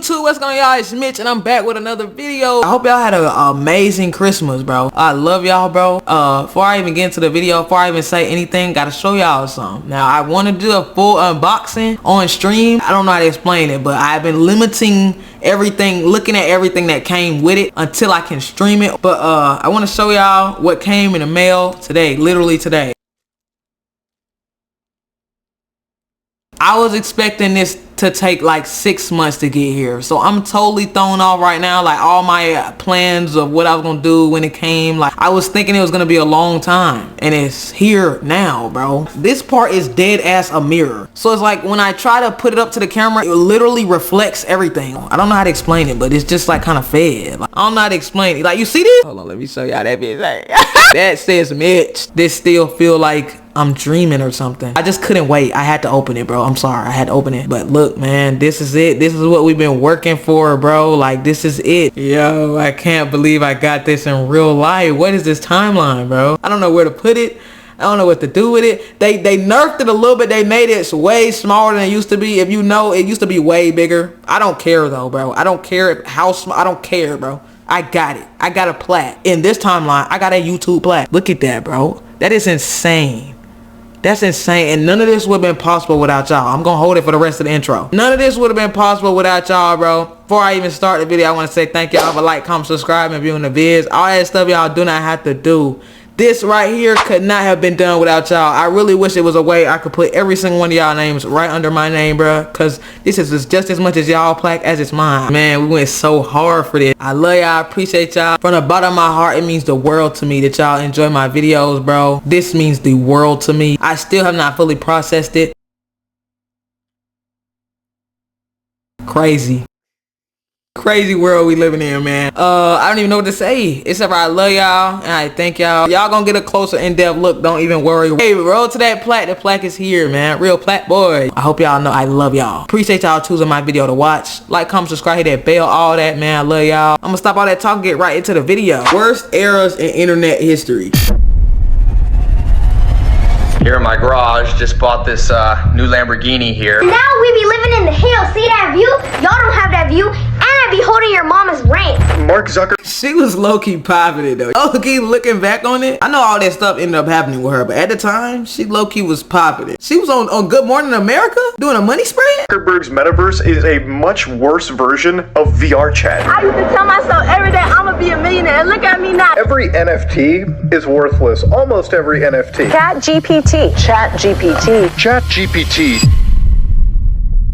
YouTube, what's going on, y'all? It's Mitch and I'm back with another video. I hope y'all had an amazing Christmas, bro. I love y'all, bro. Before I even get into the video, before I even say anything, gotta show y'all something. Now, I want to do a full unboxing on stream. I don't know how to explain it, but I've been limiting everything, looking at everything that came with it until I can stream it. But I want to show y'all what came in the mail today, literally today. I was expecting this to take like 6 months to get here, so I'm totally thrown off right now. Like all my plans of what I was gonna do when it came, like I was thinking it was gonna be a long time, and it's here now, bro. This part is dead ass a mirror, so it's like when I try to put it up to the camera, it literally reflects everything. I don't know how to explain it, but it's just like kind of fed. Like, I don't know how to explain it. Like, you see this? Hold on, let me show y'all that bitch. That says Mitch. This still feel like I'm dreaming or something. I just couldn't wait. I had to open it, bro. I'm sorry, I had to open it. But look, man, this is it. This is what we've been working for, bro. Like, this is it. Yo, I can't believe I got this in real life. What is this timeline, bro? I don't know where to put it. I don't know what to do with it. They nerfed it a little bit. They made it way smaller than it used to be. If you know, it used to be way bigger. I don't care though, bro. I don't care how small. I don't care, bro. I got it. I got a plaque. In this timeline, I got a YouTube plaque. Look at that, bro. That is insane. That's insane, and none of this would have been possible without y'all. I'm gonna hold it for the rest of the intro. None of this would have been possible without y'all, bro. Before I even start the video, I want to say thank y'all for like, comment, subscribe, and viewing the vids. All that stuff y'all do not have to do. This right here could not have been done without y'all. I really wish it was a way I could put every single one of y'all names right under my name, bro. Cause this is just as much as y'all plaque as it's mine. Man, we went so hard for this. I love y'all, appreciate y'all. From the bottom of my heart, it means the world to me that y'all enjoy my videos, bro. This means the world to me. I still have not fully processed it. Crazy world we living in, man. I don't even know what to say except for I love y'all and I thank y'all. Y'all gonna get a closer in-depth look, don't even worry. Hey, roll to that plaque. The plaque is here, man. Real plaque boy. I hope y'all know I love y'all. Appreciate y'all choosing my video to watch. Like, comment, subscribe, hit that bell, all that, man. I love y'all. I'm gonna stop all that talk and get right into the video. Worst eras in internet history. Here in my garage, just bought this new Lamborghini here. Now we be living in the hills. See that view? Y'all don't have that view. And I be holding your mama's ranch. Mark Zucker. She was low-key popping it though. Low-key looking back on it, I know all that stuff ended up happening with her, but at the time, she low-key was popping it. She was on Good Morning America doing a money spread. Zuckerberg's metaverse is a much worse version of VR chat. I used to tell myself every day I'm gonna be a millionaire, and look at me now. Every NFT is worthless. Almost every NFT. ChatGPT.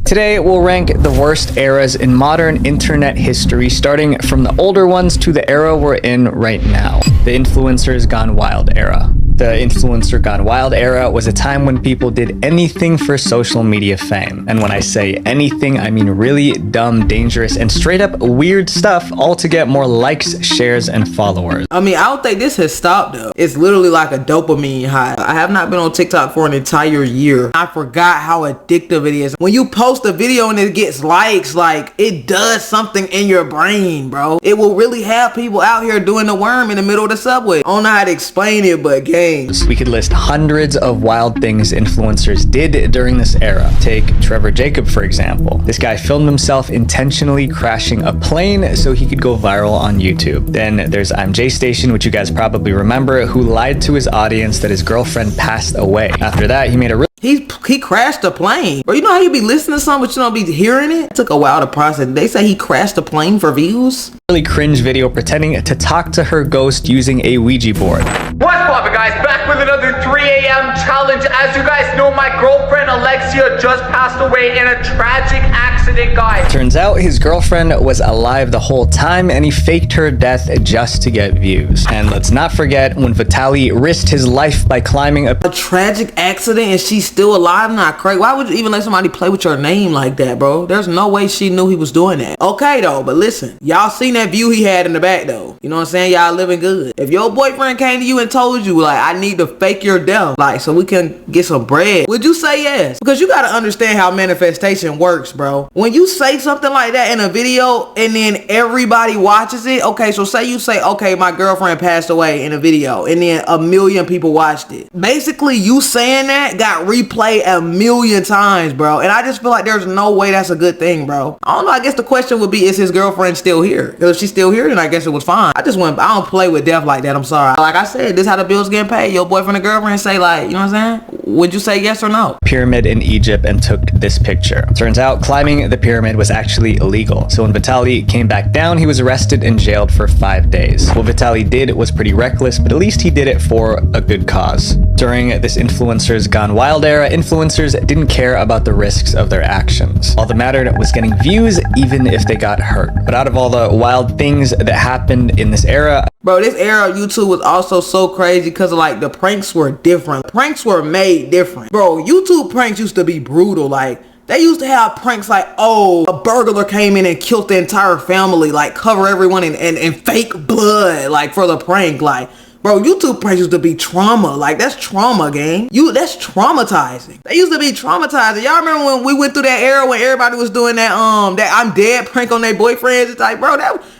Today, we'll rank the worst eras in modern internet history, starting from the older ones to the era we're in right now, the influencers gone wild era. The influencer gone wild era was a time when people did anything for social media fame. And when I say anything, I mean really dumb, dangerous, and straight up weird stuff, all to get more likes, shares, and followers. I mean, I don't think this has stopped though. It's literally like a dopamine high. I have not been on TikTok for an entire year. I forgot how addictive it is. When you post a video and it gets likes, like it does something in your brain, bro. It will really have people out here doing the worm in the middle of the subway. I don't know how to explain it, but gang. We could list hundreds of wild things influencers did during this era. Take Trevor Jacob, for example. This guy filmed himself intentionally crashing a plane so he could go viral on YouTube. Then there's I'm J Station, which you guys probably remember, who lied to his audience that his girlfriend passed away. After that, he made a He crashed a plane. Bro, you know how you be listening to something but you don't be hearing it? It took a while to process. They say he crashed a plane for views? really cringe video pretending to talk to her ghost using a Ouija board. What's poppin', guys? Back with another 3 a.m. challenge. As you guys know, my girlfriend Alexia just passed away in a tragic accident, guys. Turns out his girlfriend was alive the whole time and he faked her death just to get views. And let's not forget when Vitaly risked his life by climbing a tragic accident and she's still alive. Not crazy. Why would you even let somebody play with your name like that, bro? There's no way she knew he was doing that. Okay though, but listen, y'all seen that view he had in the back though. You know what I'm saying? Y'all living good. If your boyfriend came to you and told you like, I need to fake your death, like so we can get some bread, would you say yes? Because you gotta understand how manifestation works, bro. When you say something like that in a video and then everybody watches it, okay, so say you say, okay, my girlfriend passed away in a video and then 1 million people watched it. Basically, you saying that got replayed 1 million times, bro. And I just feel like there's no way that's a good thing, bro. I don't know, I guess the question would be, is his girlfriend still here? Because if she's still here, then I guess it was fine. I don't play with death like that, I'm sorry. Like I said, this is how the bills getting paid. Your boyfriend or girlfriend say like, you know what I'm saying? Would you say yes or no? Pyramid in Egypt and took this picture. Turns out climbing the pyramid was actually illegal. So when Vitaly came back down, he was arrested and jailed for 5 days. What Vitaly did was pretty reckless, but at least he did it for a good cause. During this influencers gone wild era, influencers didn't care about the risks of their actions. All that mattered was getting views, even if they got hurt. But out of all the wild things that happened in this era, bro, this era of YouTube was also so crazy because like the pranks were different. Pranks were made different. Bro, YouTube pranks used to be brutal. Like, they used to have pranks like, oh, a burglar came in and killed the entire family, like cover everyone in fake blood, like for the prank. Like, bro, YouTube pranks used to be trauma. Like, that's trauma, gang. That's traumatizing. They used to be traumatizing. Y'all remember when we went through that era when everybody was doing that I'm dead prank on their boyfriends? It's like, bro,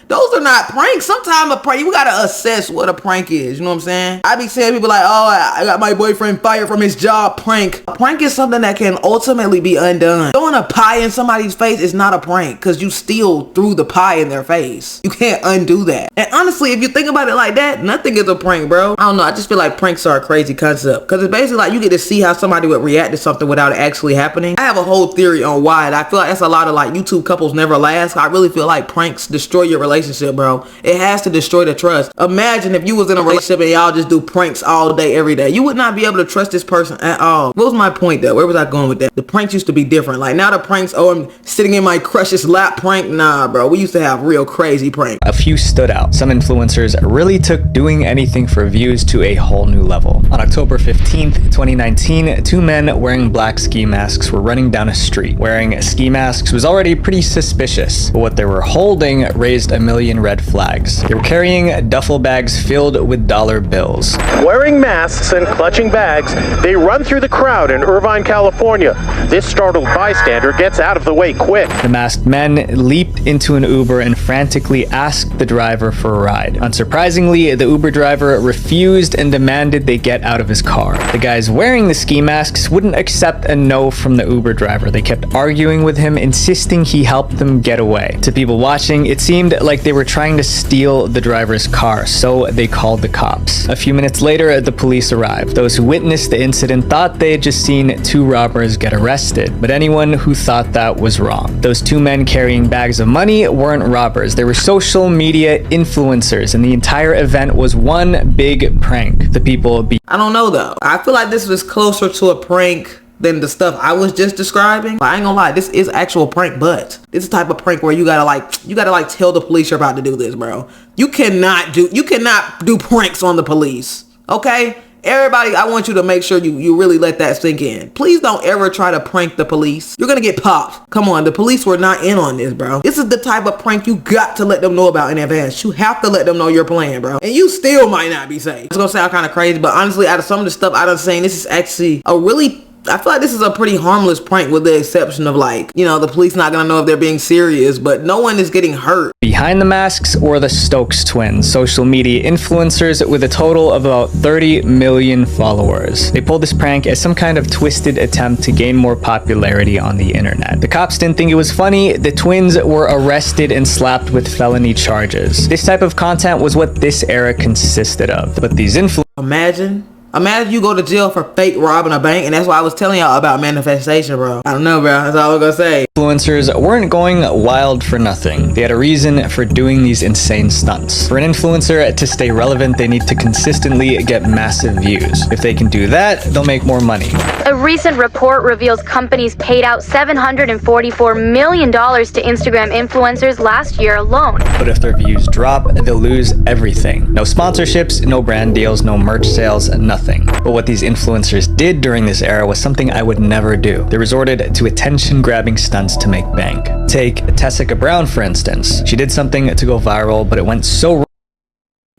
those are not pranks. Sometimes a prank, you gotta assess what a prank is. You know what I'm saying? I be seeing people like, oh, I got my boyfriend fired from his job. Prank. A prank is something that can ultimately be undone. Throwing a pie in somebody's face is not a prank because you still threw the pie in their face. You can't undo that. And honestly, if you think about it like that, nothing is a prank, bro. I don't know. I just feel like pranks are a crazy concept because it's basically like you get to see how somebody would react to something without it actually happening. I have a whole theory on why. And I feel like that's a lot of like YouTube couples never last. I really feel like pranks destroy your relationship, bro. It has to destroy the trust. Imagine if you was in a relationship and y'all just do pranks all day, every day. You would not be able to trust this person at all. What was my point though? Where was I going with that? The pranks used to be different. Like now the pranks, oh, I'm sitting in my crush's lap prank. Nah, bro. We used to have real crazy pranks. a few stood out. Some influencers really took doing anything for views to a whole new level. On October 15th, 2019, two men wearing black ski masks were running down a street. Wearing ski masks was already pretty suspicious, but what they were holding raised a million red flags. They were carrying duffel bags filled with dollar bills. Wearing masks and clutching bags, they run through the crowd in Irvine, California. This startled bystander gets out of the way quick. The masked men leaped into an Uber and frantically asked the driver for a ride. Unsurprisingly, the Uber driver refused and demanded they get out of his car. The guys wearing the ski masks wouldn't accept a no from the Uber driver. They kept arguing with him, insisting he help them get away. To people watching, it seemed like they were trying to steal the driver's car, so they called the cops. A few minutes later, the police arrived. Those who witnessed the incident thought they had just seen two robbers get arrested, but anyone who thought that was wrong. Those two men carrying bags of money weren't robbers. They were social media influencers, and the entire event was one big prank. The people I don't know though. I feel like this was closer to a prank than the stuff I was just describing. I ain't gonna lie, this is actual prank, but this is the type of prank where you gotta tell the police you're about to do this, bro. You cannot do pranks on the police. Okay? Everybody, I want you to make sure you really let that sink in. Please don't ever try to prank the police. You're gonna get popped. Come on, the police were not in on this, bro. This is the type of prank you got to let them know about in advance. You have to let them know your plan, bro. And you still might not be safe. It's gonna sound kind of crazy, but honestly, out of some of the stuff I done seen, this is actually I feel like this is a pretty harmless prank with the exception of the police not gonna know if they're being serious, but no one is getting hurt. Behind the masks were the Stokes twins, social media influencers with a total of about 30 million followers. They pulled this prank as some kind of twisted attempt to gain more popularity on the internet. The cops didn't think it was funny. The twins were arrested and slapped with felony charges. This type of content was what this era consisted of. But these Imagine you go to jail for fake robbing a bank, and that's why I was telling y'all about manifestation, bro. I don't know, bro. That's all I'm gonna say. Influencers weren't going wild for nothing. They had a reason for doing these insane stunts. For an influencer to stay relevant, they need to consistently get massive views. If they can do that, they'll make more money. A recent report reveals companies paid out $744 million to Instagram influencers last year alone. But if their views drop, they'll lose everything. No sponsorships, no brand deals, no merch sales, nothing. But what these influencers did during this era was something I would never do. They resorted to attention-grabbing stunts to make bank. Take Tessica Brown, for instance. She did something to go viral, but it went so wrong.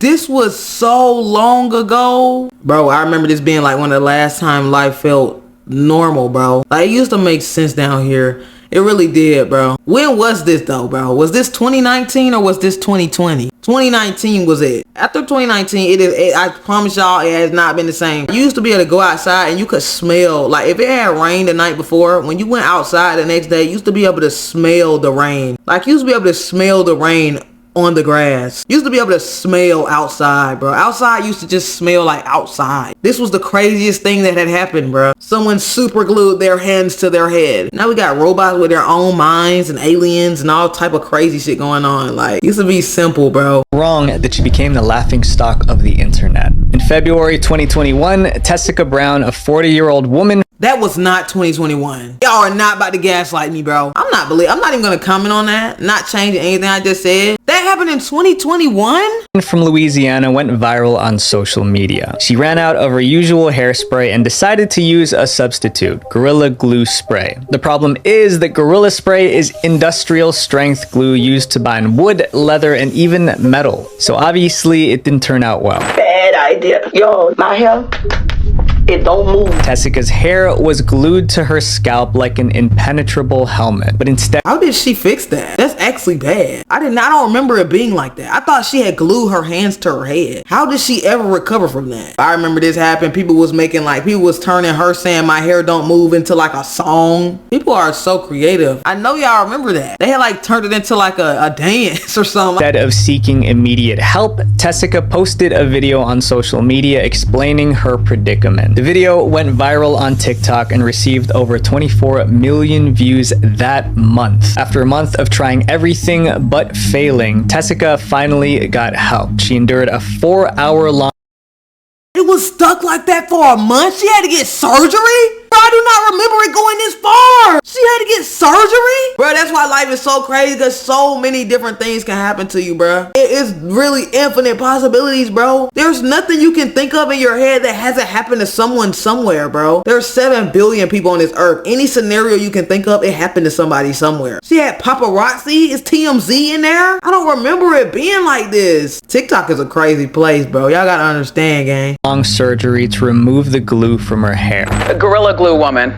This was so long ago. Bro, I remember this being like one of the last time life felt normal, bro. Like, it used to make sense down here. It really did, bro. When was this though, bro? Was this 2019 or was this 2020? 2019 was it. After 2019, I promise y'all, it has not been the same. You used to be able to go outside and you could smell, like if it had rained the night before, when you went outside the next day, you used to be able to smell the rain. Like you used to be able to smell the rain on the grass. You used to be able to smell outside, bro. Outside used to just smell like outside. This was the craziest thing that had happened, bro. Someone super glued their hands to their head. Now we got robots with their own minds and aliens and all type of crazy shit going on. Like, it used to be simple, bro. Wrong that she became the laughing stock of the internet. In February 2021, Tessica Brown, a 40-year-old woman. That was not 2021. Y'all are not about to gaslight me, bro. I'm not even gonna comment on that. Not changing anything I just said. That happened in 2021? From Louisiana went viral on social media. She ran out of her usual hairspray and decided to use a substitute, Gorilla Glue spray. The problem is that Gorilla spray is industrial strength glue used to bind wood, leather, and even metal. So obviously it didn't turn out well. Bad idea. Yo, my hair, it don't move. Tessica's hair was glued to her scalp like an impenetrable helmet, but instead... How did she fix that? That's actually bad. I don't remember it being like that. I thought she had glued her hands to her head. How did she ever recover from that? I remember this happened. People was turning her saying my hair don't move into like a song. People are so creative. I know y'all remember that. They had like turned it into like a dance or something. Instead of seeking immediate help, Tessica posted a video on social media explaining her predicament. The video went viral on TikTok and received over 24 million views that month. After a month of trying everything but failing, Tessica finally got help. She endured a 4-hour-long... It was stuck like that for a month? She had to get surgery? Bro, I do not remember it going this far. She had to get surgery? Bro, that's why life is so crazy, because so many different things can happen to you, bro. It is really infinite possibilities, bro. There's nothing you can think of in your head that hasn't happened to someone somewhere, bro. There's 7 billion people on this earth. Any scenario you can think of, it happened to somebody somewhere. She had paparazzi. Is TMZ in there? I don't remember it being like this. TikTok is a crazy place, bro. Y'all gotta understand, gang. Long surgery to remove the glue from her hair. A Gorilla Glue woman.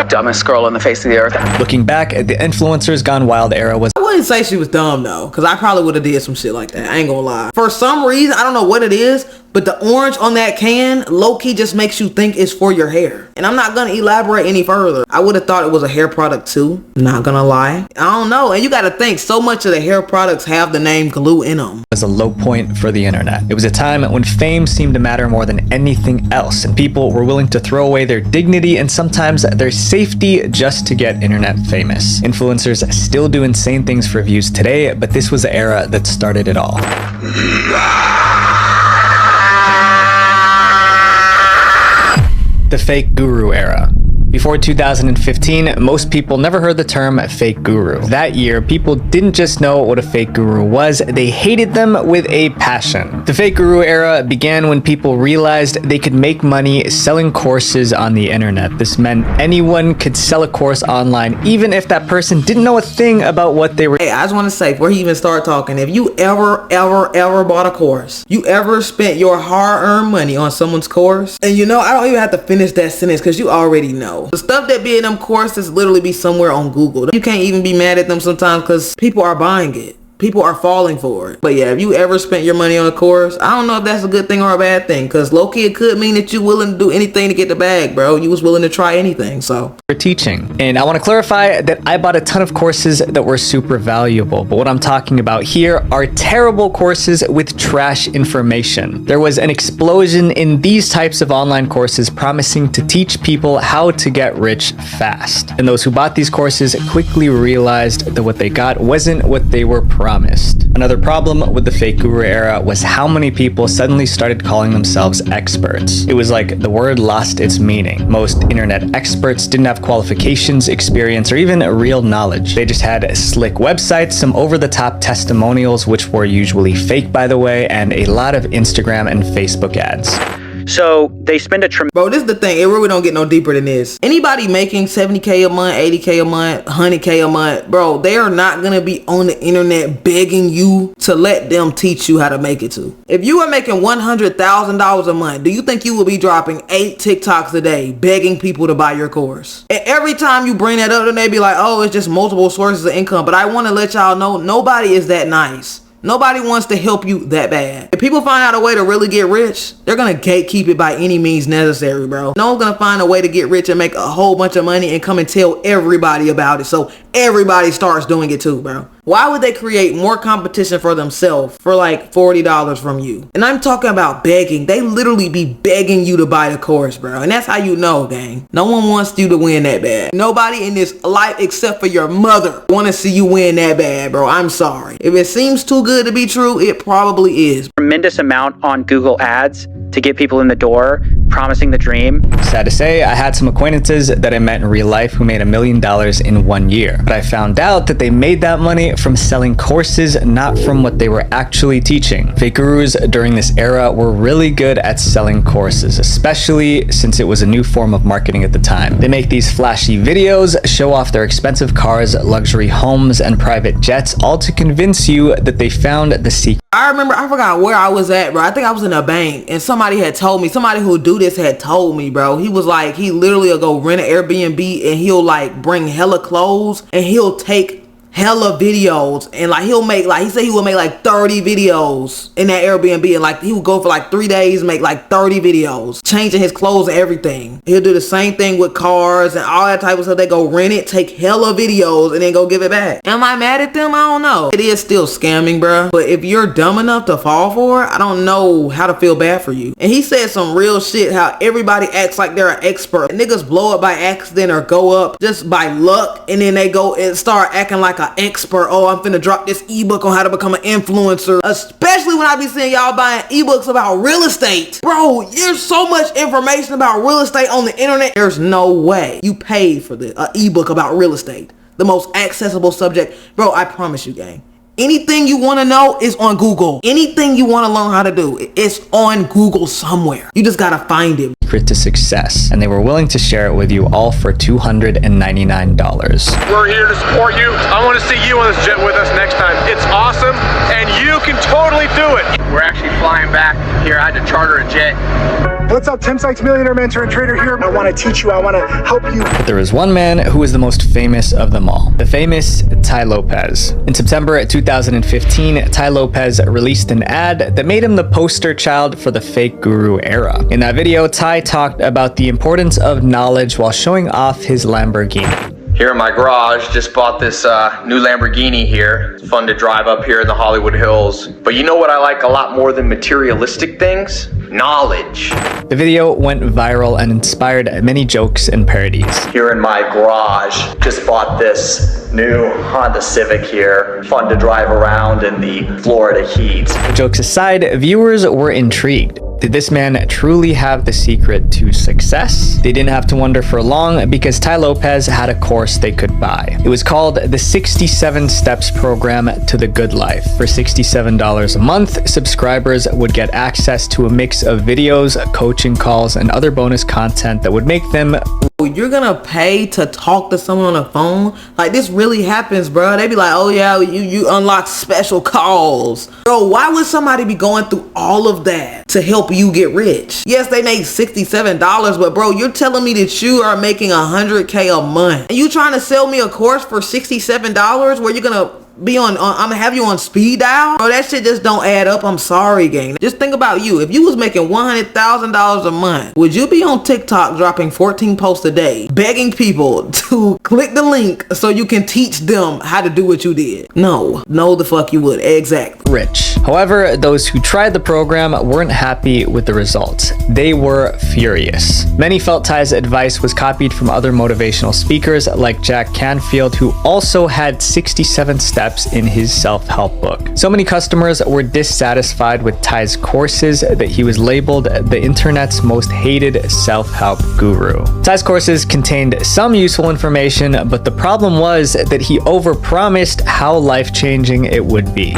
Dumbest girl on the face of the earth. Looking back, the influencers gone wild era was... I wouldn't say she was dumb though, because I probably would have did some shit like that. I ain't gonna lie. For some reason, I don't know what it is, but the orange on that can low-key just makes you think it's for your hair. And I'm not gonna elaborate any further. I would have thought it was a hair product too. Not gonna lie. I don't know. And you gotta think, so much of the hair products have the name glue in them. Was a low point for the internet. It was a time when fame seemed to matter more than anything else, and people were willing to throw away their dignity and sometimes their safety just to get internet famous. Influencers still do insane things for views today, but this was the era that started it all. The fake guru era. Before 2015, most people never heard the term fake guru. That year, people didn't just know what a fake guru was, they hated them with a passion. The fake guru era began when people realized they could make money selling courses on the internet. This meant anyone could sell a course online, even if that person didn't know a thing about what they were. Hey, I just want to say, before he even start talking, if you ever bought a course, you ever spent your hard-earned money on someone's course, and you know, I don't even have to finish that sentence because you already know. The stuff that be in them courses literally be somewhere on Google. You can't even be mad at them sometimes because people are buying it. People are falling for it. But yeah, if you ever spent your money on a course, I don't know if that's a good thing or a bad thing, because low-key it could mean that you're willing to do anything to get the bag, bro. You was willing to try anything, so. For teaching. And I want to clarify that I bought a ton of courses that were super valuable, but what I'm talking about here are terrible courses with trash information. There was an explosion in these types of online courses promising to teach people how to get rich fast. And those who bought these courses quickly realized that what they got wasn't what they were promised. Another problem with the fake guru era was how many people suddenly started calling themselves experts. It was like the word lost its meaning. Most internet experts didn't have qualifications, experience, or even real knowledge. They just had slick websites, some over-the-top testimonials, which were usually fake by the way, and a lot of Instagram and Facebook ads. So they spend a tremendous... Bro, this is the thing. It really don't get no deeper than this. Anybody making 70K a month, 80K a month, 100K a month, bro, they are not gonna be on the internet begging you to let them teach you how to make it too. If you are making $100,000 a month, do you think you will be dropping 8 TikToks a day begging people to buy your course? And every time you bring that up, then they be like, oh, it's just multiple sources of income. But I want to let y'all know, nobody is that nice. Nobody wants to help you that bad. If people find out a way to really get rich, they're gonna gatekeep it by any means necessary, bro. No one's gonna find a way to get rich and make a whole bunch of money and come and tell everybody about it, so everybody starts doing it too, bro. Why would they create more competition for themselves for like $40 from you? And I'm talking about begging. They literally be begging you to buy the course, bro. And that's how you know, gang. No one wants you to win that bad. Nobody in this life except for your mother want to see you win that bad, bro. I'm sorry. If it seems too good to be true, it probably is. Tremendous amount on Google Ads to get people in the door, promising the dream. Sad to say, I had some acquaintances that I met in real life who made $1 million in 1 year. But I found out that they made that money from selling courses, not from what they were actually teaching. Fake gurus during this era were really good at selling courses, especially since it was a new form of marketing at the time. They make these flashy videos, show off their expensive cars, luxury homes, and private jets, all to convince you that they found the secret. I remember, I forgot where I was at, bro. I think I was in a bank and somebody had told me, somebody who do this had told me, bro. He was like, he literally will go rent an Airbnb and he'll like bring hella clothes and he'll take hella videos and like he'll make like, he said he would make like 30 videos in that Airbnb, and like he would go for like 3 days, make like 30 videos, changing his clothes and everything. He'll do the same thing with cars and all that type of stuff. They go rent it, take hella videos, and then go give it back. Am I mad at them? I don't know. It is still scamming, bro. But if you're dumb enough to fall for it, I don't know how to feel bad for you. And he said some real shit, how everybody acts like they're an expert. Niggas blow up by accident or go up just by luck, and then they go and start acting like an expert. Oh, I'm finna drop this ebook on how to become an influencer. Especially when I be seeing y'all buying ebooks about real estate. Bro, there's so much information about real estate on the internet. There's no way you paid for the ebook about real estate, the most accessible subject. Bro, I promise you, gang. Anything you want to know is on Google. Anything you want to learn how to do, it's on Google somewhere. You just gotta find it. To success, and they were willing to share it with you all for $299. We're here to support you. I want to see you on this jet with us next time. It's awesome, and you can totally do it. We're actually flying back here. I had to charter a jet. What's up, Tim Sykes, millionaire mentor and trader here. I want to teach you. I want to help you. But there was one man who was the most famous of them all. The famous Tai Lopez. In September 2015, Tai Lopez released an ad that made him the poster child for the fake guru era. In that video, Tai talked about the importance of knowledge while showing off his Lamborghini. Here in my garage, just bought this new Lamborghini here. It's fun to drive up here in the Hollywood Hills. But you know what I like a lot more than materialistic things? Knowledge. The video went viral and inspired many jokes and parodies. Here in my garage, just bought this new Honda Civic here. Fun to drive around in the Florida heat. Jokes aside, viewers were intrigued. Did this man truly have the secret to success? They didn't have to wonder for long, because Tai Lopez had a course they could buy. It was called the 67 Steps Program to the Good Life. For $67 a month, subscribers would get access to a mix of videos, coaching calls, and other bonus content that would make them... You're gonna pay to talk to someone on the phone? Like, this really happens, bro. They be like, oh yeah, you unlock special calls. Bro, why would somebody be going through all of that to help you get rich? Yes, they make $67, but bro, you're telling me that you are making $100K a month and you trying to sell me a course for $67 where you're gonna be on I'm gonna have you on speed dial? Bro, that shit just don't add up. I'm sorry, gang. Just think about you. If you was making $100,000 a month, would you be on TikTok dropping 14 posts a day, begging people to click the link so you can teach them how to do what you did? No the fuck you would. Exactly. Rich. However, those who tried the program weren't happy with the results. They were furious. Many felt Tai's advice was copied from other motivational speakers like Jack Canfield, who also had 67 steps in his self-help book. So many customers were dissatisfied with Tai's courses that he was labeled the internet's most hated self-help guru. Tai's courses contained some useful information, but the problem was that he overpromised how life-changing it would be.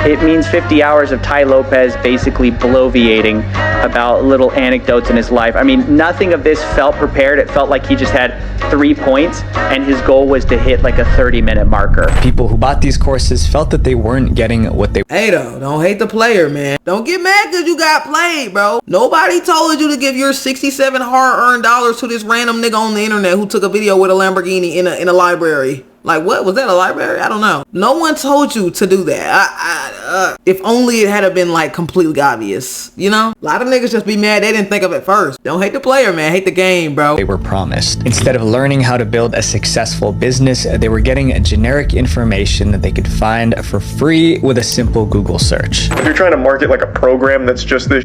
It means 50 hours of Ty Lopez basically bloviating about little anecdotes in his life. I mean, nothing of this felt prepared. It felt like he just had 3 points and his goal was to hit like a 30-minute marker. People who bought these courses felt that they weren't getting what they... Hey though, don't hate the player, man. Don't get mad because you got played, bro. Nobody told you to give your 67 hard-earned dollars to this random nigga on the internet who took a video with a Lamborghini in a library. Like, what? Was that a library? I don't know. No one told you to do that. If only it had been, like, completely obvious, you know? A lot of niggas just be mad they didn't think of it first. Don't hate the player, man. Hate the game, bro. They were promised. Instead of learning how to build a successful business, they were getting generic information that they could find for free with a simple Google search. If you're trying to market like a program that's just this,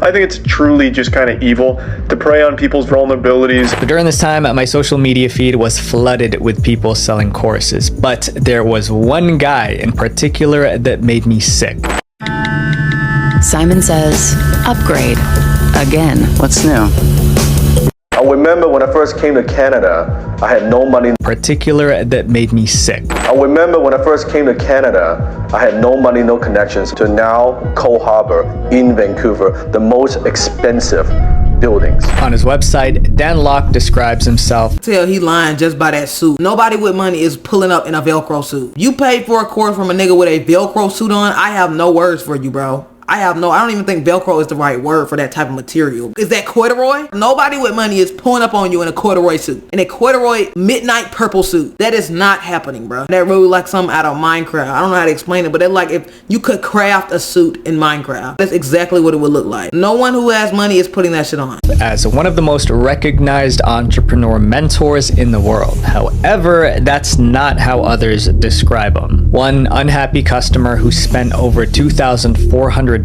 I think it's truly just kind of evil to prey on people's vulnerabilities. But during this time, my social media feed was flooded with people selling courses. But there was one guy in particular that made me sick. Simon says, upgrade. Again. What's new? I remember when I first came to Canada, I had no money. Particular that made me sick. I remember when I first came to Canada, I had no money, no connections, to now Cole Harbour in Vancouver, the most expensive buildings. On his website, Dan Locke describes himself. Tell he lying just by that suit. Nobody with money is pulling up in a Velcro suit. You paid for a course from a nigga with a Velcro suit on. I have no words for you, bro. I don't even think Velcro is the right word for that type of material. Is that corduroy? Nobody with money is pulling up on you in a corduroy suit. In a corduroy midnight purple suit. That is not happening, bro. That really like something out of Minecraft. I don't know how to explain it, but they're like if you could craft a suit in Minecraft. That's exactly what it would look like. No one who has money is putting that shit on. As one of the most recognized entrepreneur mentors in the world. However, that's not how others describe him. One unhappy customer who spent over $2,400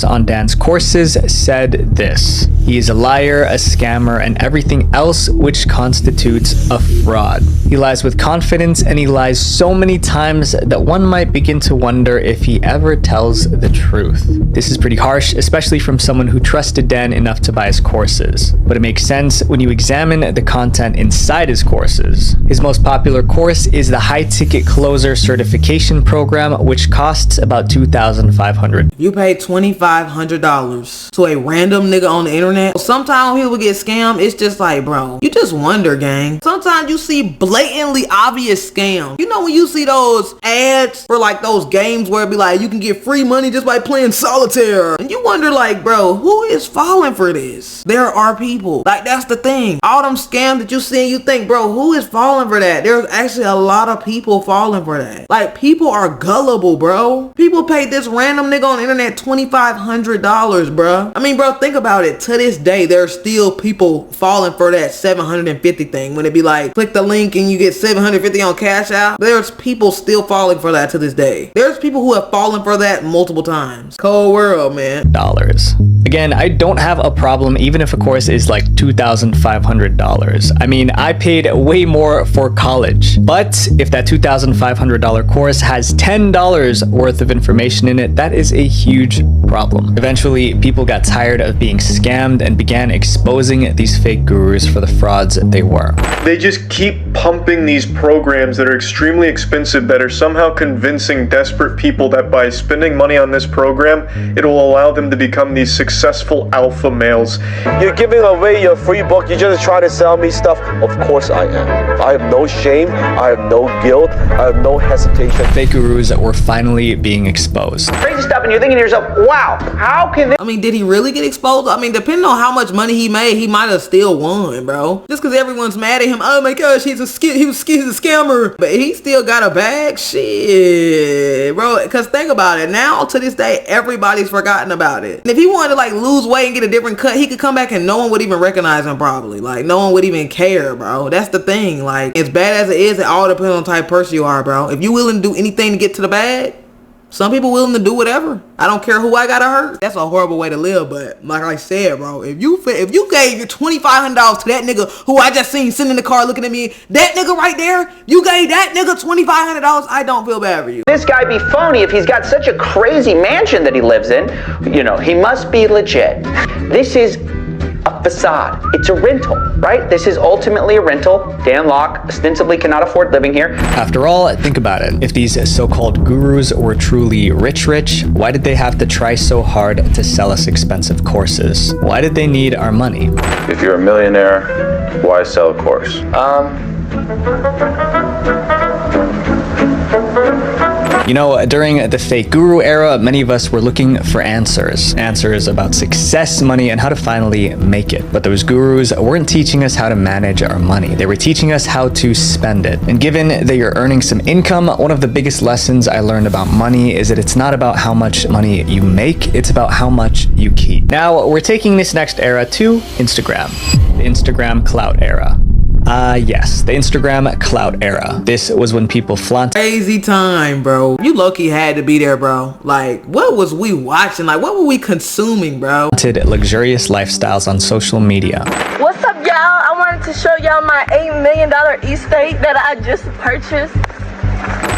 on Dan's courses said this: he is a liar, a scammer, and everything else which constitutes a fraud. He lies with confidence, and he lies so many times that one might begin to wonder if he ever tells the truth. This is pretty harsh, especially from someone who trusted Dan enough to buy his courses. But it makes sense when you examine the content inside his courses. His most popular course is the High Ticket Closer Certification Program, which costs about $2,500. You paid $2,500 to a random nigga on the internet. Sometimes when people get scammed, it's just like, bro, you just wonder, gang. Sometimes you see blatantly obvious scams. You know when you see those ads for like those games where it be like, you can get free money just by playing solitaire. And you wonder like, bro, who is falling for this? There are people. Like, that's the thing. All them scams that you see, you think, bro, who is falling for that? There's actually a lot of people falling for that. Like, people are gullible, bro. People paid this random nigga on the internet $2,500, bro. I mean, bro, think about it. To this day, there are still people falling for that 750 thing. When it be like, click the link and you get 750 on Cash App. There's people still falling for that to this day. There's people who have fallen for that multiple times. Cold world, man. Dollars. Again, I don't have a problem even if a course is like $2,500. I mean, I paid way more for college. But if that $2,500 course has $10 worth of information in it, that is a huge problem. Eventually, people got tired of being scammed and began exposing these fake gurus for the frauds they were. They just keep pumping these programs that are extremely expensive that are somehow convincing desperate people that by spending money on this program, it'll allow them to become these successful alpha males. You're giving away your free book. You just try to sell me stuff. Of course I am. I have no shame. I have no guilt. I have no hesitation. Fake gurus were finally being exposed. Crazy stuff, and you're thinking to yourself, wow, how can they? I mean, did he really get exposed? I mean, depending on how much money he made, he might have still won, bro. Just because everyone's mad at him, oh my gosh, he's a scammer, but he still got a bag. Shit, bro. Because think about it. Now to this day, everybody's forgotten about it. And if he wanted to like lose weight and get a different cut, he could come back and no one would even recognize him probably. Like no one would even care, bro. That's the thing. Like as bad as it is, it all depends on the type of person you are, bro. If you willing to do anything to get to the bag, some people willing to do whatever. I don't care who I gotta hurt. That's a horrible way to live, but like I said, bro, if you gave your $2,500 to that nigga who I just seen sitting in the car looking at me, that nigga right there, you gave that nigga $2,500, I don't feel bad for you. This guy be phony if he's got such a crazy mansion that he lives in. You know, he must be legit. This is a facade. It's a rental, right? This is ultimately a rental. Dan Lok ostensibly cannot afford living here. After all, think about it. If these so-called gurus were truly rich, why did they have to try so hard to sell us expensive courses? Why did they need our money? If you're a millionaire, why sell a course? You know, during the fake guru era, many of us were looking for answers. Answers about success, money, and how to finally make it. But those gurus weren't teaching us how to manage our money. They were teaching us how to spend it. And given that you're earning some income, one of the biggest lessons I learned about money is that it's not about how much money you make, it's about how much you keep. Now, we're taking this next era to Instagram. The Instagram clout era. Yes, the Instagram clout era. This was when people flaunted crazy time, bro. You low-key had to be there, bro. Like, what was we watching? Like, what were we consuming, bro? Luxurious lifestyles on social media. What's up, y'all? I wanted to show y'all my $8 million estate that I just purchased.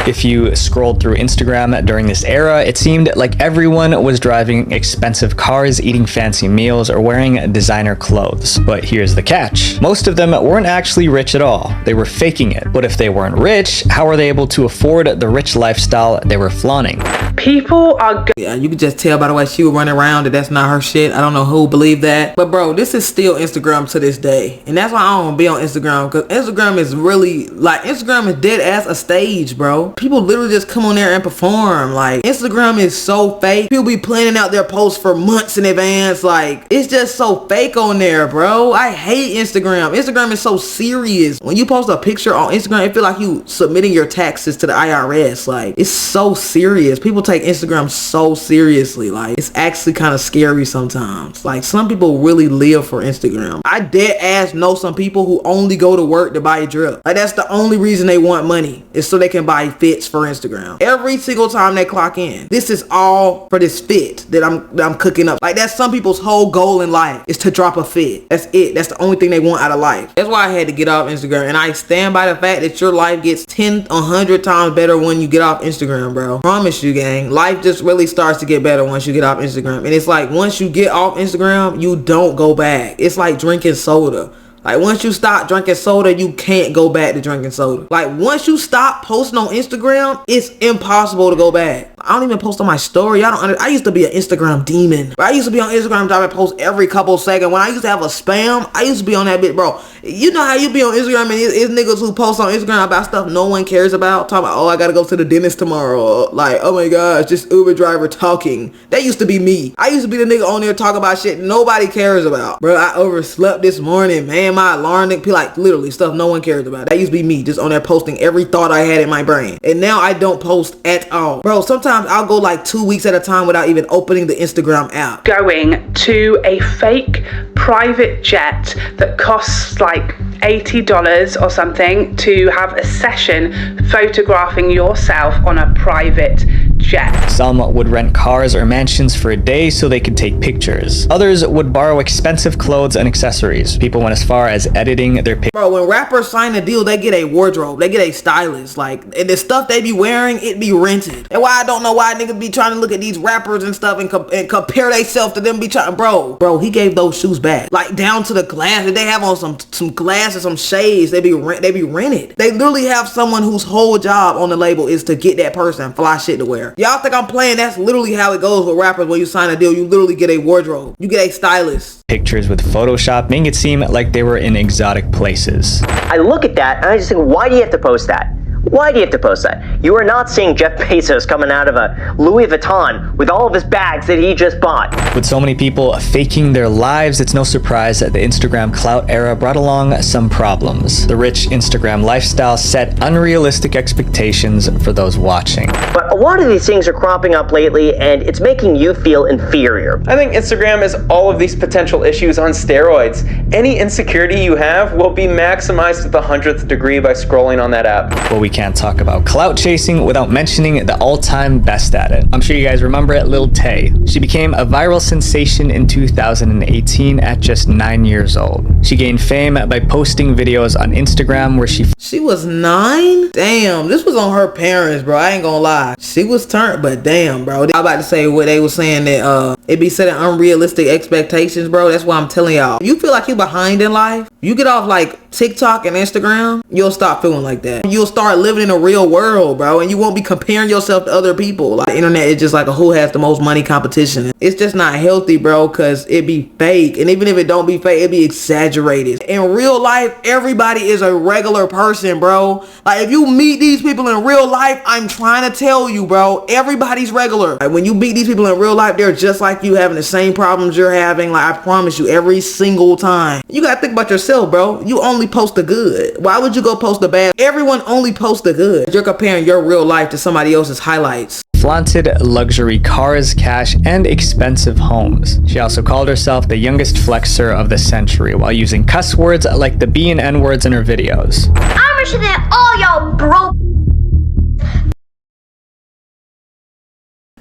If you scrolled through Instagram during this era, it seemed like everyone was driving expensive cars, eating fancy meals, or wearing designer clothes. But here's the catch. Most of them weren't actually rich at all. They were faking it. But if they weren't rich, how were they able to afford the rich lifestyle they were flaunting? People are yeah, you could just tell by the way she was running around that that's not her shit. I don't know who believed that. But bro, this is still Instagram to this day. And that's why I don't be on Instagram, because Instagram is really, like, Instagram is dead ass a stage, bro. People literally just come on there and perform. Like, Instagram is so fake. People be planning out their posts for months in advance. Like, it's just so fake on there, bro. I hate Instagram. Instagram is so serious. When you post a picture on Instagram, it feel like you submitting your taxes to the IRS. Like, it's so serious. People take Instagram so seriously. Like, it's actually kind of scary sometimes. Like, some people really live for Instagram. I dead ass know some people who only go to work to buy a drip. Like, that's the only reason they want money, is so they can buy fits for Instagram. Every single time they clock in, this is all for this fit that I'm cooking up. Like, that's some people's whole goal in life, is to drop a fit. That's it. That's the only thing they want out of life. That's why I had to get off Instagram, and I stand by the fact that your life gets 10, 100 times better when you get off Instagram, bro. Promise you, gang. Life just really starts to get better once you get off Instagram. And it's like, once you get off Instagram, you don't go back. It's like drinking soda. Like, once you stop drinking soda, you can't go back to drinking soda. Like, once you stop posting on Instagram, it's impossible to go back. I don't even post on my story. I used to be an Instagram demon. I used to be on Instagram trying to post every couple seconds. When I used to have a spam, I used to be on that bit, bro. You know how you be on Instagram and it's niggas who post on Instagram about stuff no one cares about? Talking about, oh, I gotta go to the dentist tomorrow. Like, oh my gosh, this Uber driver talking. That used to be me. I used to be the nigga on there talking about shit nobody cares about. Bro, I overslept this morning, man. My alarm, like, literally stuff no one cares about. That used to be me, just on there posting every thought I had in my brain. And now I don't post at all. Bro, sometimes I'll go like 2 weeks at a time without even opening the Instagram app. Going to a fake private jet that costs like $80 or something to have a session photographing yourself on a private jet. Some would rent cars or mansions for a day so they could take pictures. Others would borrow expensive clothes and accessories. People went as far as editing their pictures. Bro, when rappers sign a deal, they get a wardrobe. They get a stylist. Like, and the stuff they be wearing, it be rented. And why I don't know why niggas be trying to look at these rappers and stuff and compare themselves to them. Be trying, bro, he gave those shoes back. Like, down to the glass. If they have on some glasses, some shades, they be rented. They literally have someone whose whole job on the label is to get that person fly shit to wear. Y'all think I'm playing? That's literally how it goes with rappers. When you sign a deal, you literally get a wardrobe. You get a stylist. Pictures with Photoshop, making it seem like they were in exotic places. I look at that and I just think, why do you have to post that? Why do you have to post that? You are not seeing Jeff Bezos coming out of a Louis Vuitton with all of his bags that he just bought. With so many people faking their lives, it's no surprise that the Instagram clout era brought along some problems. The rich Instagram lifestyle set unrealistic expectations for those watching. But a lot of these things are cropping up lately, and it's making you feel inferior. I think Instagram is all of these potential issues on steroids. Any insecurity you have will be maximized to the 100th degree by scrolling on that app. Well, we can't talk about clout chasing chasing without mentioning the all-time best at it. I'm sure you guys remember it, Lil Tay. She became a viral sensation in 2018 at just 9 years old. She gained fame by posting videos on Instagram where she was 9? Damn, this was on her parents, bro. I ain't gonna lie. She was turned, but damn, bro. I'm about to say what they were saying that it be setting unrealistic expectations, bro. That's why I'm telling y'all. If you feel like you're behind in life, you get off like TikTok and Instagram, you'll stop feeling like that. You'll start living in a real world, bro, and you won't be comparing yourself to other people. Like, the internet is just like a who has the most money competition. It's just not healthy, bro, because it be fake. And even if it don't be fake, it be exaggerated. In real life, everybody is a regular person, bro. Like, if you meet these people in real life, I'm trying to tell you, bro, everybody's regular. Like, when you meet these people in real life, they're just like you, having the same problems you're having. Like, I promise you, every single time. You gotta think about yourself, bro. You only post the good. Why would you go post the bad? Everyone only posts the good. You're comparing your real life to somebody else's highlights. Flaunted luxury cars, cash, and expensive homes. She also called herself the youngest flexer of the century while using cuss words like the B and N words in her videos. I'm richer than all y'all broke.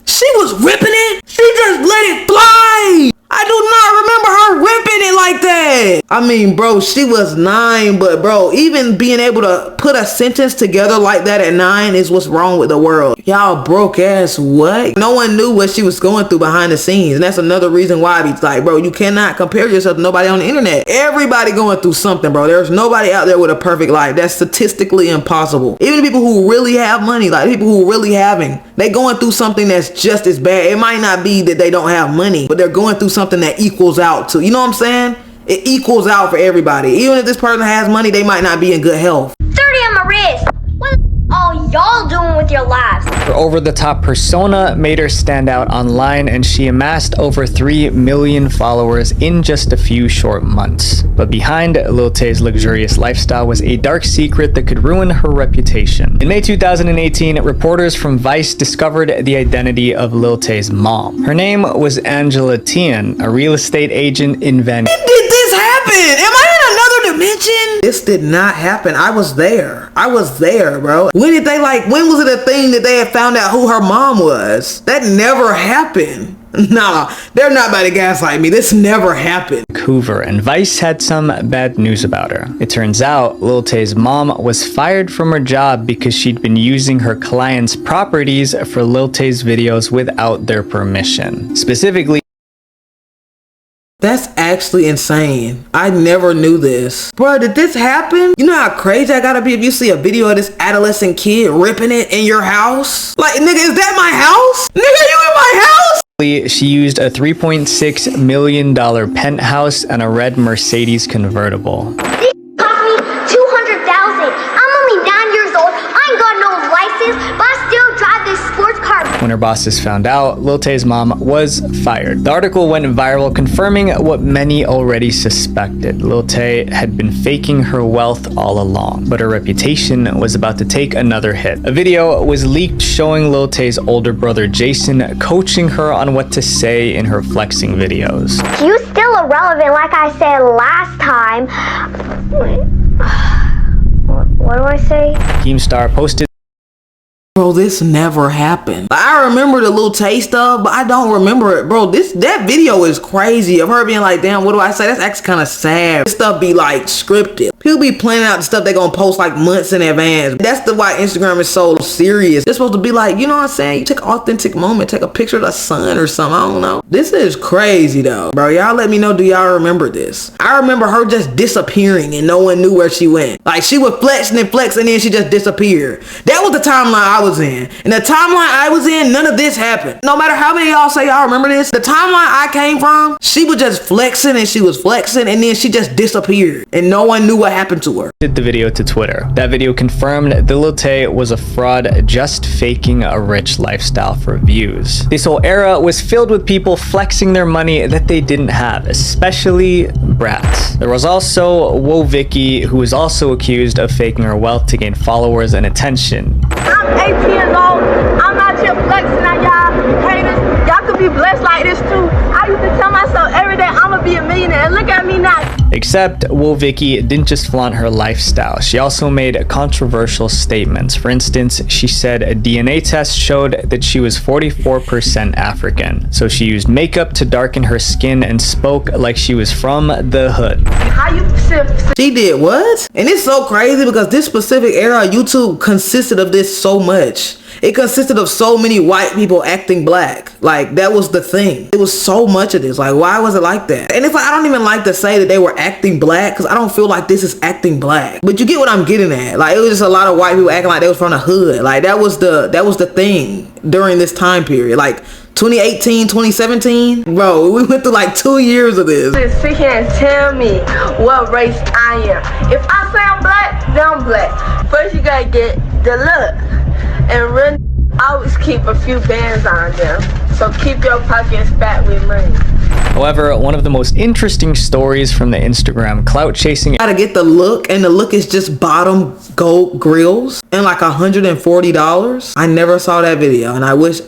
She was ripping it? She just let it fly! I do not remember her ripping it like that. I mean, bro, she was 9, but bro, even being able to put a sentence together like that at 9 is what's wrong with the world. Y'all broke ass what? No one knew what she was going through behind the scenes. And that's another reason why it's like, bro, you cannot compare yourself to nobody on the internet. Everybody going through something, bro. There's nobody out there with a perfect life. That's statistically impossible. Even the people who really have money, like people who really having, they going through something that's just as bad. It might not be that they don't have money, but they're going through something that equals out to, you know what I'm saying? It equals out for everybody. Even if this person has money, they might not be in good health. 30 on my wrist. What all y'all doing with your lives? Her over-the-top persona made her stand out online, and she amassed over 3 million followers in just a few short months. But behind Lil Tay's luxurious lifestyle was a dark secret that could ruin her reputation. In May 2018, reporters from Vice discovered the identity of Lil Tay's mom. Her name was Angela Tian, a real estate agent in Vancouver. When did this happen? Am I in another dimension? This did not happen. I was there. I was there, bro. When was it a thing that they had found out who her mom was? That never happened. Nah, they're not about to gaslight me. This never happened. Vancouver, and Vice had some bad news about her. It turns out Lil Tay's mom was fired from her job because she'd been using her clients' properties for Lil Tay's videos without their permission. Specifically, that's actually insane. I never knew this. Bro, did this happen? You know how crazy I gotta be if you see a video of this adolescent kid ripping it in your house? Like, nigga, is that my house? Nigga, you in my house? she used a $3.6 million penthouse and a red Mercedes convertible. This cost me $200,000. I'm only 9 years old. I ain't got no license, but I still drive this sports car. When her bosses found out, Lil Tay's mom was fired. The article went viral, confirming what many already suspected. Lil Tay had been faking her wealth all along, but her reputation was about to take another hit. A video was leaked showing Lil Tay's older brother Jason coaching her on what to say in her flexing videos. You still irrelevant, like I said last time. What do I say? Keemstar posted, bro, this never happened. Like, I remember the Lil Tay stuff, but I don't remember it. Bro, that video is crazy of her being like, damn, what do I say? That's actually kind of sad. This stuff be like scripted. People be planning out the stuff they gonna post like months in advance. That's why Instagram is so serious. It's supposed to be like, you know what I'm saying? You take an authentic moment, take a picture of the sun or something. I don't know. This is crazy though. Bro, y'all let me know, do y'all remember this? I remember her just disappearing and no one knew where she went. Like, she would flex and then she just disappeared. That was the timeline I was in. And the timeline I was in, none of this happened. No matter how many of y'all say y'all remember this, the timeline I came from, she was just flexing and then she just disappeared and no one knew what happened to her. Did the video to Twitter. That video confirmed that Lil Tay was a fraud, just faking a rich lifestyle for views. This whole era was filled with people flexing their money that they didn't have, especially brats. There was also Whoa Vicky, who was also accused of faking her wealth to gain followers and attention. I'm 18 years old. I'm out here flexing on y'all haters. Y'all could be blessed like this too. I used to tell myself every day I'm gonna be a millionaire. And look at me now. Except Vicky didn't just flaunt her lifestyle, she also made controversial statements. For instance, she said a DNA test showed that she was 44% African, so she used makeup to darken her skin and spoke like she was from the hood. How you She did what? And it's so crazy because this specific era of YouTube consisted of this so much. It consisted of so many white people acting black. Like, that was the thing. It was so much of this. Like, why was it like that? And it's like, I don't even like to say that they were acting black because I don't feel like this is acting black. But you get what I'm getting at. Like, it was just a lot of white people acting like they was from the hood. Like, that was the thing during this time period. Like, 2018, 2017, bro, we went through like 2 years of this. Sit here and tell me what race I am. If I say I'm black, then I'm black. First you gotta get the look. And really always keep a few bands on them. So keep your pockets fat with money. However, one of the most interesting stories from the Instagram clout chasing. Gotta get the look, and the look is just bottom gold grills and like $140. I never saw that video, and I wish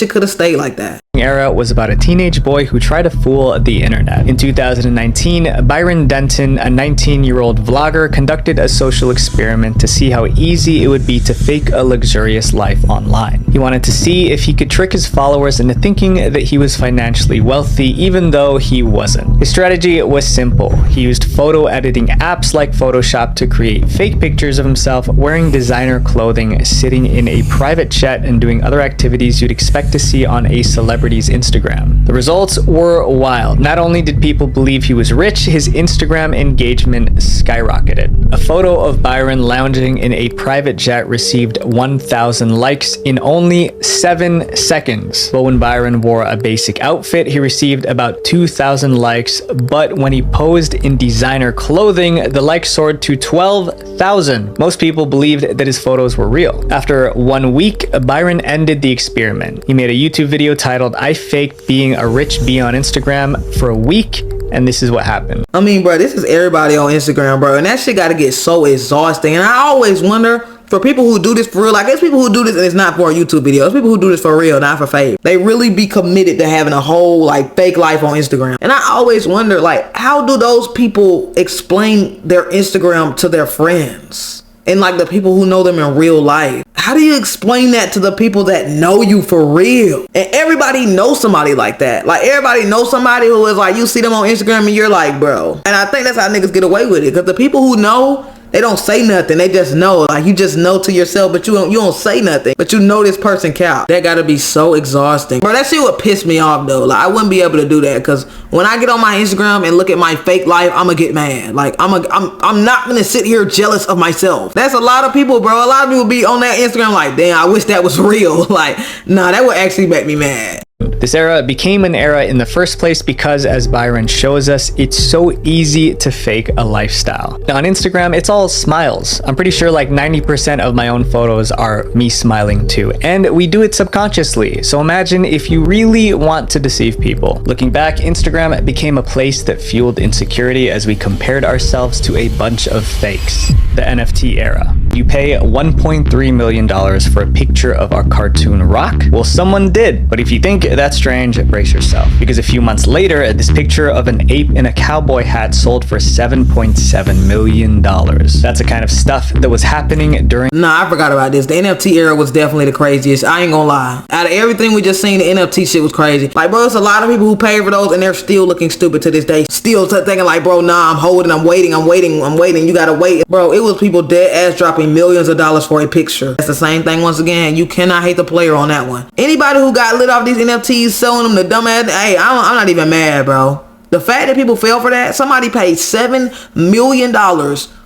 it could have stayed like that. Era was about a teenage boy who tried to fool the internet. In 2019, Byron Denton, a 19-year-old vlogger, conducted a social experiment to see how easy it would be to fake a luxurious life online. He wanted to see if he could trick his followers into thinking that he was financially wealthy even though he wasn't. His strategy was simple. He used photo editing apps like Photoshop to create fake pictures of himself wearing designer clothing, sitting in a private jet, and doing other activities you'd expect to see on a celebrity's Instagram. The results were wild. Not only did people believe he was rich, his Instagram engagement skyrocketed. A photo of Byron lounging in a private jet received 1,000 likes in only 7 seconds. But when Byron wore a basic outfit, he received about 2,000 likes, but when he posed in designer clothing, the likes soared to 12,000. Most people believed that his photos were real. After 1 week, Byron ended the experiment. He made a YouTube video titled "I faked being a rich bee on Instagram for a week, and this is what happened." I mean, bro, this is everybody on Instagram, bro, and that shit gotta get so exhausting. And I always wonder, for people who do this for real, like, there's people who do this and it's not for a YouTube video. There's people who do this for real, not for fame. They really be committed to having a whole, like, fake life on Instagram. And I always wonder, like, how do those people explain their Instagram to their friends? And, like, the people who know them in real life. How do you explain that to the people that know you for real? And everybody knows somebody like that. Like, everybody knows somebody who is like, you see them on Instagram and you're like, bro. And I think that's how niggas get away with it. Because the people who know, they don't say nothing. They just know. Like, you just know to yourself, but you don't say nothing. But you know this person count. That gotta be so exhausting. Bro, that shit would piss me off though. Like, I wouldn't be able to do that, because when I get on my Instagram and look at my fake life, I'ma get mad. Like, I'm not gonna sit here jealous of myself. That's a lot of people, bro. A lot of people be on that Instagram like, damn, I wish that was real. Like, nah, that would actually make me mad. This era became an era in the first place because, as Byron shows us, it's so easy to fake a lifestyle. Now, on Instagram, it's all smiles. I'm pretty sure like 90% of my own photos are me smiling too, and we do it subconsciously. So imagine if you really want to deceive people. Looking back, Instagram became a place that fueled insecurity as we compared ourselves to a bunch of fakes. The NFT era. You pay $1.3 million for a picture of our cartoon Rock? Well, someone did, but if you think that's strange, brace yourself, because a few months later, this picture of an ape in a cowboy hat sold for $7.7 million. That's the kind of stuff that was happening during— Nah, I forgot about this. The NFT era was definitely the craziest. I ain't gonna lie. Out of everything we just seen, the NFT shit was crazy. Like, bro, it's a lot of people who pay for those and they're still looking stupid to this day. Still thinking like, bro, nah, I'm waiting. You gotta wait. Bro, it was people dead ass dropping millions of dollars for a picture. That's the same thing once again. You cannot hate the player on that one. Anybody who got lit off these NFTs selling them the dumbass, hey, I'm not even mad, bro. The fact that people fell for that, somebody paid $7 million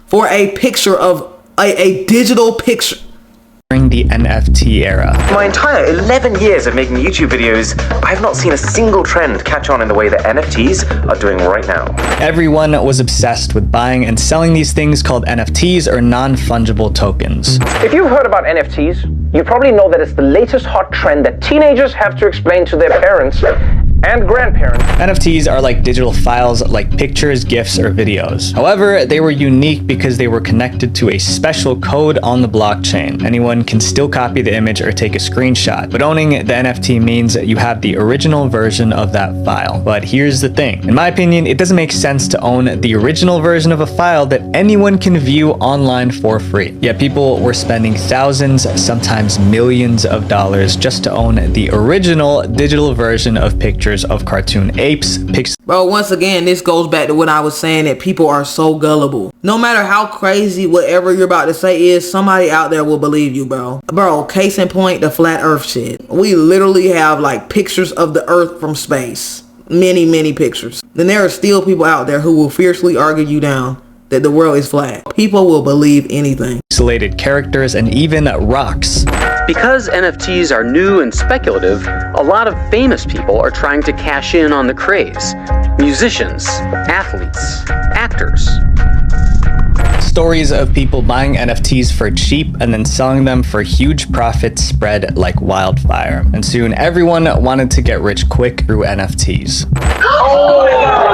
for a picture of a digital picture. During the NFT era. My entire 11 years of making YouTube videos, I've not seen a single trend catch on in the way that NFTs are doing right now. Everyone was obsessed with buying and selling these things called NFTs, or non-fungible tokens. If you've heard about NFTs, you probably know that it's the latest hot trend that teenagers have to explain to their parents and grandparents. NFTs are like digital files like pictures, GIFs, or videos. However, they were unique because they were connected to a special code on the blockchain. Anyone can still copy the image or take a screenshot, but owning the NFT means that you have the original version of that file. But here's the thing. In my opinion, it doesn't make sense to own the original version of a file that anyone can view online for free. Yet people were spending thousands, sometimes millions of dollars just to own the original digital version of pictures of cartoon apes, Bro, once again, this goes back to what I was saying, that people are so gullible. No matter how crazy whatever you're about to say is, somebody out there will believe you, bro. Bro, case in point, the flat earth shit. We literally have like pictures of the earth from space. Many pictures. Then there are still people out there who will fiercely argue you down that the world is flat. People will believe anything. Isolated characters, and even rocks. Because NFTs are new and speculative, a lot of famous people are trying to cash in on the craze. Musicians, athletes, actors. Stories of people buying NFTs for cheap and then selling them for huge profits spread like wildfire. And soon everyone wanted to get rich quick through NFTs. Oh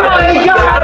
my God!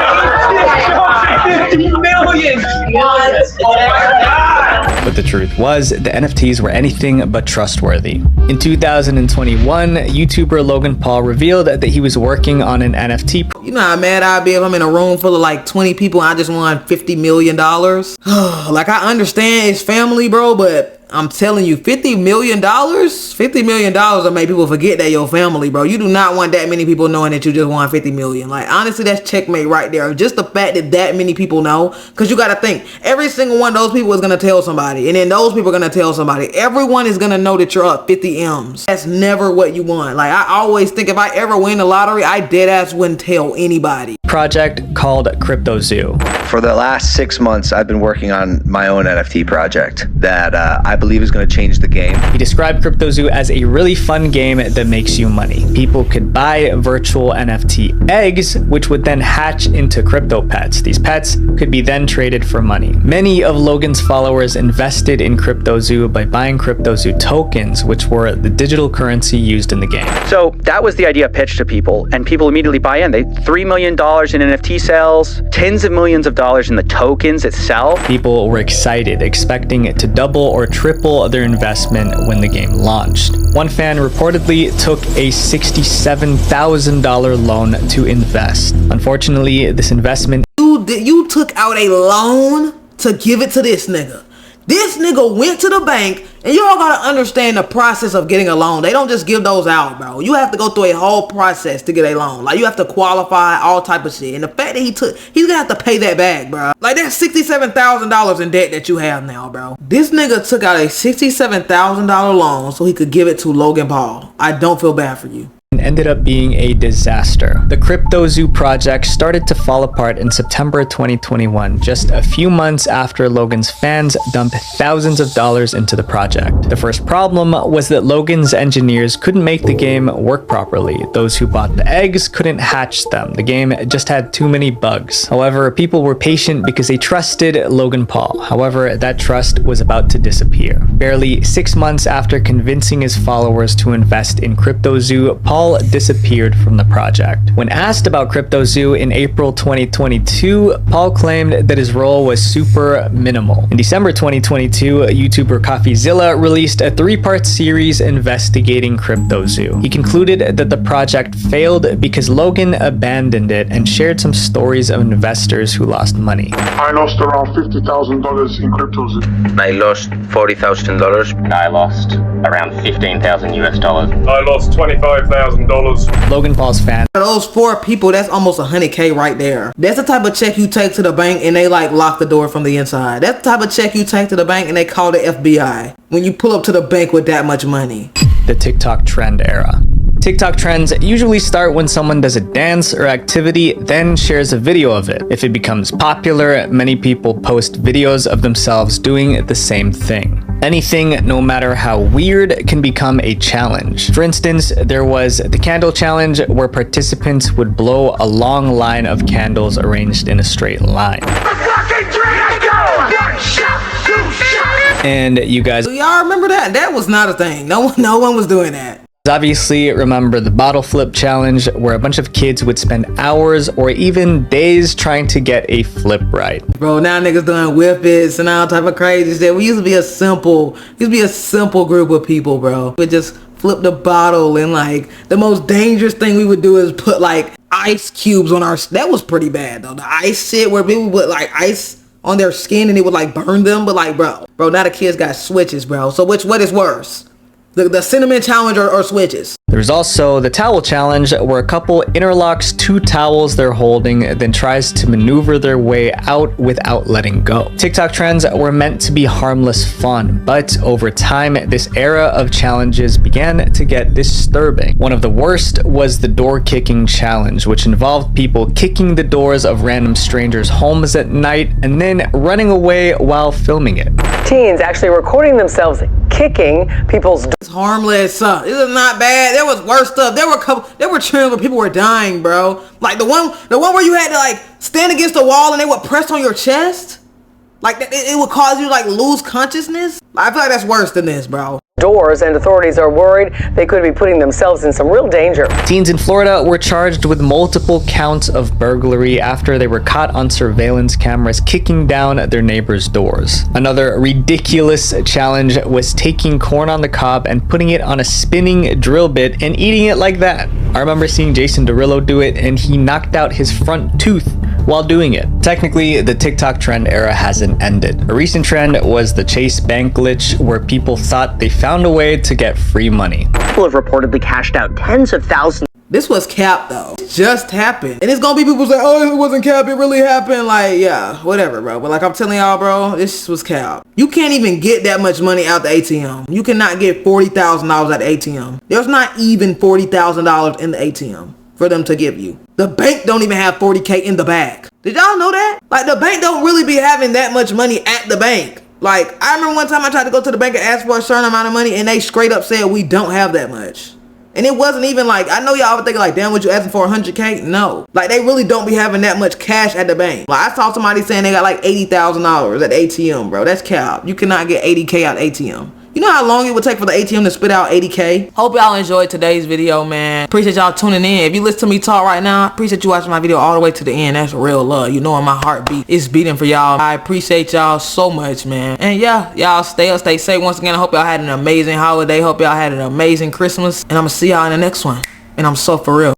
50 million! What? Oh my God! But the truth was, the NFTs were anything but trustworthy. In 2021, YouTuber Logan Paul revealed that he was working on an NFT. You know how mad I'd be if I'm in a room full of like 20 people and I just won $50 million? Like, I understand it's family, bro, but I'm telling you, $50 million? $50 million will make people forget that you're family, bro. You do not want that many people knowing that you just won $50 million. Like, honestly, that's checkmate right there. Just the fact that that many people know. Because you got to think, every single one of those people is going to tell somebody. And then those people are going to tell somebody. Everyone is going to know that you're up 50 M's. That's never what you want. Like, I always think if I ever win the lottery, I deadass wouldn't tell anybody. Project called CryptoZoo. For the last 6 months, I've been working on my own NFT project that I believe is going to change the game. He described CryptoZoo as a really fun game that makes you money. People could buy virtual NFT eggs, which would then hatch into crypto pets. These pets could be then traded for money. Many of Logan's followers invested in CryptoZoo by buying CryptoZoo tokens, which were the digital currency used in the game. So that was the idea pitched to people, and people immediately buy in. They $3 million in NFT sales, tens of millions of dollars in the tokens itself. People were excited, expecting it to double or triple their investment when the game launched. One fan reportedly took a $67,000 loan to invest. Unfortunately, this investment... You took out a loan to give it to this nigga. This nigga went to the bank, and y'all gotta understand the process of getting a loan. They don't just give those out, bro. You have to go through a whole process to get a loan. Like, you have to qualify, all type of shit. And the fact that he's gonna have to pay that back, bro. Like, that's $67,000 in debt that you have now, bro. This nigga took out a $67,000 loan so he could give it to Logan Paul. I don't feel bad for you. Ended up being a disaster. The CryptoZoo project started to fall apart in September 2021, just a few months after Logan's fans dumped thousands of dollars into the project. The first problem was that Logan's engineers couldn't make the game work properly. Those who bought the eggs couldn't hatch them. The game just had too many bugs. However, people were patient because they trusted Logan Paul. However, that trust was about to disappear. Barely 6 months after convincing his followers to invest in CryptoZoo, Paul disappeared from the project. When asked about CryptoZoo in April 2022, Paul claimed that his role was super minimal. In December 2022, YouTuber CoffeeZilla released a 3-part series investigating CryptoZoo. He concluded that the project failed because Logan abandoned it and shared some stories of investors who lost money. I lost around $50,000 in CryptoZoo. I lost $40,000. I lost around 15,000 US dollars. I lost $25,000. Logan Paul's fan. Those 4 people, that's almost $100K right there. That's the type of check you take to the bank and they like lock the door from the inside. That's the type of check you take to the bank and they call the FBI when you pull up to the bank with that much money. The TikTok trend era. TikTok trends usually start when someone does a dance or activity, then shares a video of it. If it becomes popular, many people post videos of themselves doing the same thing. Anything, no matter how weird, can become a challenge. For instance, there was the candle challenge where participants would blow a long line of candles arranged in a straight line. And you guys... Do y'all remember that? That was not a thing. No one was doing that. Obviously, remember the bottle flip challenge, where a bunch of kids would spend hours or even days trying to get a flip right. Bro, now niggas doing whippets and all type of crazy shit. We used to be a simple group of people, bro. We just flip the bottle, and like the most dangerous thing we would do is put like ice cubes on our, that was pretty bad though. The ice shit where people put like ice on their skin and it would like burn them, but like bro, now the kids got switches, bro. So what is worse? The cinnamon challenge or switches? There's also the towel challenge, where a couple interlocks 2 towels they're holding, then tries to maneuver their way out without letting go. TikTok trends were meant to be harmless fun, but over time, this era of challenges began to get disturbing. One of the worst was the door kicking challenge, which involved people kicking the doors of random strangers' homes at night and then running away while filming it. Teens actually recording themselves kicking people's doors. It's harmless. This is not bad. There was worse stuff. There were trends where people were dying, bro. Like the one where you had to like stand against the wall and they would press on your chest. Like it would cause you to like lose consciousness. I feel like that's worse than this, bro. Doors, and authorities are worried they could be putting themselves in some real danger. Teens in Florida were charged with multiple counts of burglary after they were caught on surveillance cameras kicking down their neighbors' doors. Another ridiculous challenge was taking corn on the cob and putting it on a spinning drill bit and eating it like that. I remember seeing Jason Derulo do it, and he knocked out his front tooth while doing it. Technically, the TikTok trend era hasn't ended. A recent trend was the Chase Bank glitch, where people thought they found a way to get free money. People have reportedly cashed out tens of thousands. This was cap though. It just happened. And it's gonna be people say, oh, it wasn't cap, it really happened. Like, yeah, whatever, bro. But like I'm telling y'all, bro, this was cap. You can't even get that much money out the ATM. You cannot get $40,000 at the ATM. There's not even $40,000 in the ATM for them to give you. The bank don't even have 40K in the bag. Did y'all know that? Like the bank don't really be having that much money at the bank. Like I remember one time I tried to go to the bank and ask for a certain amount of money, and they straight up said we don't have that much. And it wasn't even like, I know y'all were thinking like, damn, what you asking for, 100K? No. Like they really don't be having that much cash at the bank. Like I saw somebody saying they got like $80,000 at the ATM, bro. That's cap. You cannot get 80K out ATM. You know how long it would take for the ATM to spit out 80K? Hope y'all enjoyed today's video, man. Appreciate y'all tuning in. If you listen to me talk right now, appreciate you watching my video all the way to the end. That's real love. You know my heartbeat is beating for y'all. I appreciate y'all so much, man. And yeah, y'all stay up, stay safe. Once again, I hope y'all had an amazing holiday. Hope y'all had an amazing Christmas. And I'm gonna see y'all in the next one. And I'm so for real.